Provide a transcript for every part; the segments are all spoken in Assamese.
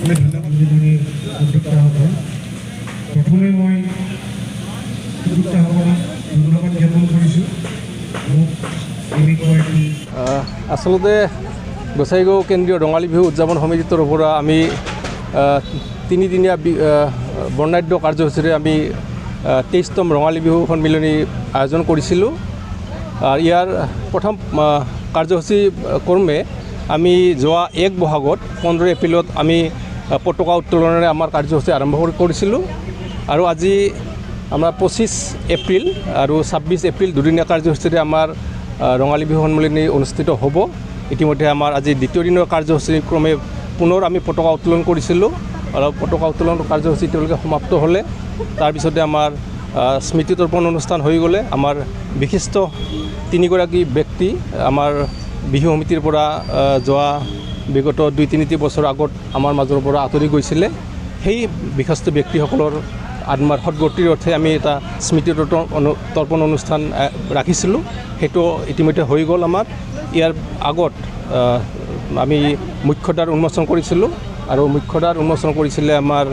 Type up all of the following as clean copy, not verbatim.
সকলে ধন্যবাদ উদ্যোক্তাসকল প্ৰথমে মই উদ্যোক্তাসকলক ধন্যবাদ জ্ঞাপন কৰিছোঁ মোক এই বিষয়টি আচলতে গোসাইগাঁও কেন্দ্ৰীয় ৰঙালী বিহু উদযাপন সমিতিৰ তৰফৰ আমি তিনিদিনীয়া বৰ্ণাঢ্য কাৰ্যসূচীৰে আমি 23তম ৰঙালী বিহু সন্মিলনী আয়োজন কৰিছিলোঁ। ইয়াৰ প্ৰথম কাৰ্যসূচী ক্ৰমে আমি যোৱা 1 বহাগত 15 এপ্ৰিলত আমি পতাকা উত্তোলনেৰে আমাৰ কাৰ্যসূচী আৰম্ভ কৰিছিলোঁ আৰু আজি আমাৰ 25 এপ্ৰিল আৰু 26 এপ্ৰিল দুদিনীয়া কাৰ্যসূচীৰে আমাৰ ৰঙালী বিহু সন্মিলনী অনুষ্ঠিত হ'ব। ইতিমধ্যে আমাৰ আজি দ্বিতীয় দিনৰ কাৰ্যসূচী ক্ৰমে পুনৰ আমি পতাকা উত্তোলন কৰিছিলোঁ আৰু পতাকা উত্তোলন কাৰ্যসূচী তেওঁলোকে সমাপ্ত হ'লে তাৰপিছতে আমাৰ স্মৃতি তৰ্পণ অনুষ্ঠান হৈ গ'লে আমাৰ বিশিষ্ট 3গৰাকী ব্যক্তি আমাৰ বিহু সমিতিৰ পৰা যোৱা বিগত 2-3 বছৰ আগত আমাৰ মাজৰ পৰা আঁতৰি গৈছিলে সেই বিশিষ্ট ব্যক্তিসকলৰ আত্মাৰ সদ্গতিৰ অৰ্থে আমি এটা স্মৃতি তৰ্পণ অনুষ্ঠান ৰাখিছিলোঁ। সেইটো ইতিমধ্যে হৈ গ'ল। আমাৰ ইয়াৰ আগত আমি মুখ্যদ্বাৰ উন্মোচন কৰিছিলোঁ আৰু মুখ্যদ্বাৰ উন্মোচন কৰিছিলে আমাৰ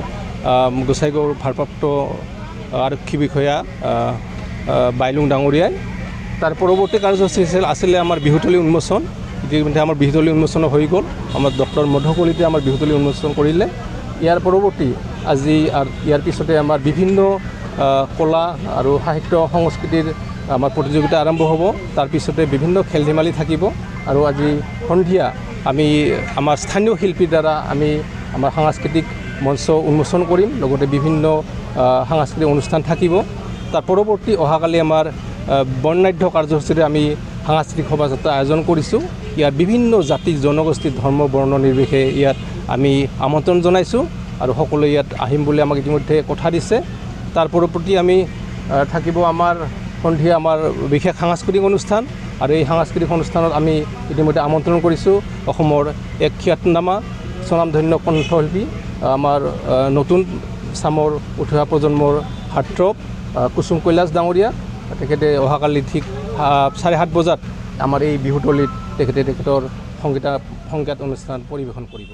গোসাইগাঁৱৰ ভাৰপ্ৰাপ্ত আৰক্ষী বিষয়া বাইলুং ডাঙৰীয়াই। তাৰ পৰৱৰ্তী কাৰ্যসূচী আছিলে আমাৰ বিহুতলী উন্মোচন। ইতিমধ্যে আমাৰ বিহুতলী উন্মোচন হৈ গ'ল। আমাৰ ডক্টৰ মধু কলিতাই আমাৰ বিহুতলী উন্মোচন কৰিলে। ইয়াৰ পৰৱৰ্তী আজি ইয়াৰ পিছতে আমাৰ বিভিন্ন কলা আৰু সাহিত্য সংস্কৃতিৰ আমাৰ প্ৰতিযোগিতা আৰম্ভ হ'ব। তাৰপিছতে বিভিন্ন খেল ধেমালি থাকিব আৰু আজি সন্ধিয়া আমি আমাৰ স্থানীয় শিল্পীৰ দ্বাৰা আমি আমাৰ সাংস্কৃতিক মঞ্চ উন্মোচন কৰিম। লগতে বিভিন্ন সাংস্কৃতিক অনুষ্ঠান থাকিব। তাৰ পৰৱৰ্তী অহাকালি আমাৰ বৰ্ণাঢ্য কাৰ্যসূচীৰে আমি সাংস্কৃতিক শোভাযাত্ৰা আয়োজন কৰিছোঁ। ইয়াত বিভিন্ন জাতি জনগোষ্ঠী ধৰ্ম বৰ্ণ নিৰ্বিশেষে ইয়াত আমি আমন্ত্ৰণ জনাইছোঁ আৰু সকলোৱে ইয়াত আহিম বুলি আমাক ইতিমধ্যে কথা দিছে। তাৰ পৰৱৰ্তী আমি থাকিব আমাৰ সন্ধিয়া আমাৰ বিশেষ সাংস্কৃতিক অনুষ্ঠান আৰু এই সাংস্কৃতিক অনুষ্ঠানত আমি ইতিমধ্যে আমন্ত্ৰণ কৰিছোঁ অসমৰ এক খ্যাতনামা স্বনামধন্য কণ্ঠশিল্পী আমাৰ নতুন চামৰ উঠোৱা প্ৰজন্মৰ হাৰ্টথ্ৰব কুসুম কৈলাশ ডাঙৰীয়া। তেখেতে অহাকালি ঠিক 7:30 বজাত আমাৰ এই বিহুতলীত তেখেতৰ সংগীত অনুষ্ঠান পৰিৱেশন কৰিব।